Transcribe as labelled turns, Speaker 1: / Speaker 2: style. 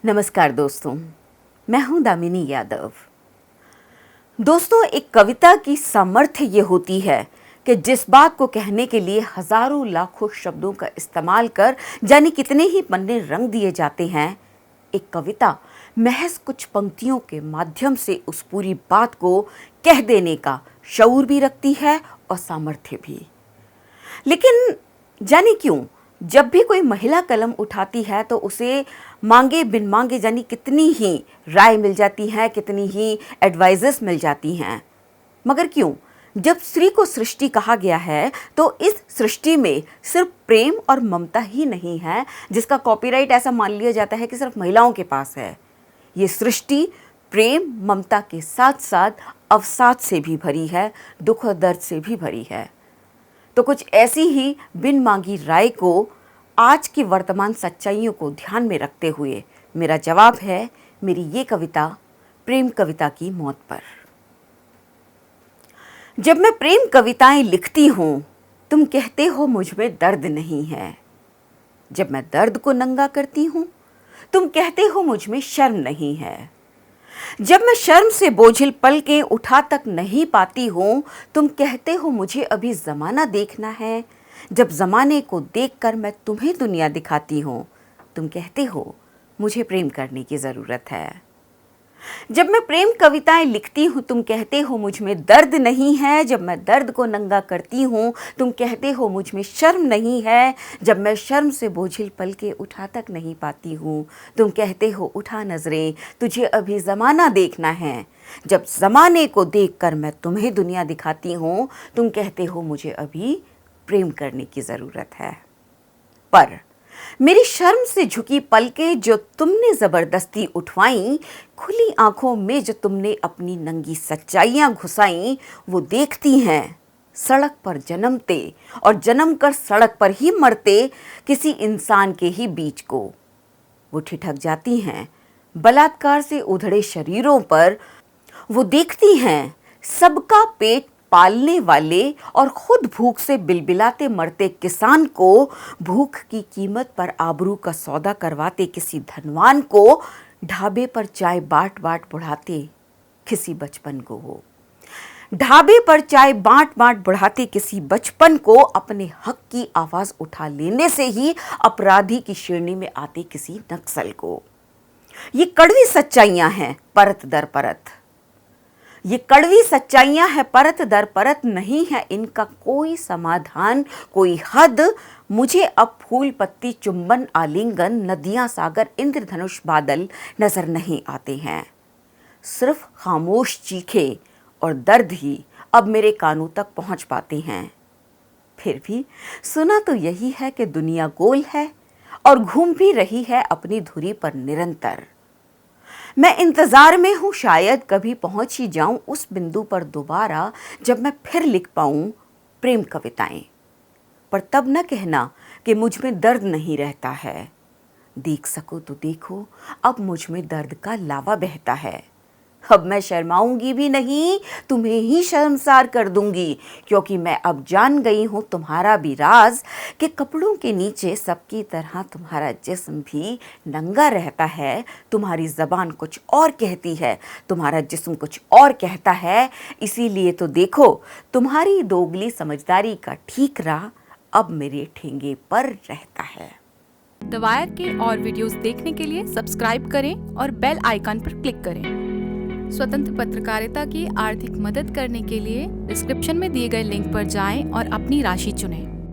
Speaker 1: नमस्कार दोस्तों, मैं हूं दामिनी यादव। दोस्तों, एक कविता की सामर्थ्य ये होती है कि जिस बात को कहने के लिए हजारों लाखों शब्दों का इस्तेमाल कर जाने कितने ही पन्ने रंग दिए जाते हैं, एक कविता महज कुछ पंक्तियों के माध्यम से उस पूरी बात को कह देने का शऊर भी रखती है और सामर्थ्य भी। लेकिन जाने क्यों जब भी कोई महिला कलम उठाती है तो उसे मांगे बिन मांगे जानी कितनी ही राय मिल जाती है, कितनी ही एडवाइजेस मिल जाती हैं। मगर क्यों जब स्त्री को सृष्टि कहा गया है तो इस सृष्टि में सिर्फ प्रेम और ममता ही नहीं है जिसका कॉपीराइट ऐसा मान लिया जाता है कि सिर्फ महिलाओं के पास है। ये सृष्टि प्रेम ममता के साथ साथ अवसाद से भी भरी है, दुख और दर्द से भी भरी है। तो कुछ ऐसी ही बिन मांगी राय को आज की वर्तमान सच्चाइयों को ध्यान में रखते हुए मेरा जवाब है मेरी ये कविता प्रेम कविता की मौत पर। जब मैं प्रेम कविताएं लिखती हूं तुम कहते हो मुझ में दर्द नहीं है। जब मैं दर्द को नंगा करती हूं तुम कहते हो मुझ में शर्म नहीं है। जब मैं शर्म से बोझिल पल के उठा तक नहीं पाती हूं तुम कहते हो मुझे अभी जमाना देखना है। जब जमाने को देखकर मैं तुम्हें दुनिया दिखाती हूं तुम कहते हो मुझे प्रेम करने की जरूरत है। जब मैं प्रेम कविताएं लिखती हूं तुम कहते हो मुझ में दर्द नहीं है। जब मैं दर्द को नंगा करती हूं तुम कहते हो मुझ में शर्म नहीं है। जब मैं शर्म से बोझिल पल के उठा तक नहीं पाती हूं तुम कहते हो उठा नजरें तुझे अभी ज़माना देखना है। जब ज़माने को देखकर मैं तुम्हें दुनिया दिखाती हूं तुम कहते हो मुझे अभी प्रेम करने की ज़रूरत है। पर मेरी शर्म से झुकी पलकें जो तुमने जबरदस्ती उठवाई, खुली आंखों में जो तुमने अपनी नंगी सच्चाइयां घुसाई, वो देखती हैं सड़क पर जन्मते और जन्म कर सड़क पर ही मरते किसी इंसान के ही बीच को। वो ठिठक जाती हैं बलात्कार से उधड़े शरीरों पर। वो देखती हैं सबका पेट पालने वाले और खुद भूख से बिलबिलाते मरते किसान को, भूख की कीमत पर आबरू का सौदा करवाते किसी धनवान को, ढाबे पर चाय बाट बाट बढ़ाते किसी बचपन को। वो ढाबे पर चाय बांट बांट बढ़ाते किसी बचपन को, अपने हक की आवाज उठा लेने से ही अपराधी की श्रेणी में आते किसी नक्सल को। ये कड़वी सच्चाइयां हैं परत दर परत। ये कड़वी सच्चाइयां हैं परत दर परत। नहीं है इनका कोई समाधान, कोई हद। मुझे अब फूल पत्ती चुंबन आलिंगन नदियां सागर इंद्रधनुष बादल नजर नहीं आते हैं। सिर्फ खामोश चीखे और दर्द ही अब मेरे कानों तक पहुंच पाते हैं। फिर भी सुना तो यही है कि दुनिया गोल है और घूम भी रही है अपनी धुरी पर निरंतर। मैं इंतजार में हूं शायद कभी पहुंच ही जाऊं उस बिंदु पर दोबारा जब मैं फिर लिख पाऊं प्रेम कविताएं। पर तब न कहना कि मुझ में दर्द नहीं रहता है। देख सको तो देखो अब मुझ में दर्द का लावा बहता है। अब मैं शर्माऊंगी भी नहीं, तुम्हें ही शर्मसार कर दूंगी, क्योंकि मैं अब जान गई हूं तुम्हारा भी राज कि कपड़ों के नीचे सबकी तरह तुम्हारा जिस्म भी नंगा रहता है। तुम्हारी ज़बान कुछ और कहती है, तुम्हारा जिस्म कुछ और कहता है। इसीलिए तो देखो तुम्हारी दोगली समझदारी का ठीकरा अब मेरे ठेंगे पर रहता है।
Speaker 2: द वायर के और वीडियोस देखने के लिए सब्सक्राइब करें और बेल आइकन पर क्लिक करें। स्वतंत्र पत्रकारिता की आर्थिक मदद करने के लिए डिस्क्रिप्शन में दिए गए लिंक पर जाएं और अपनी राशि चुनें।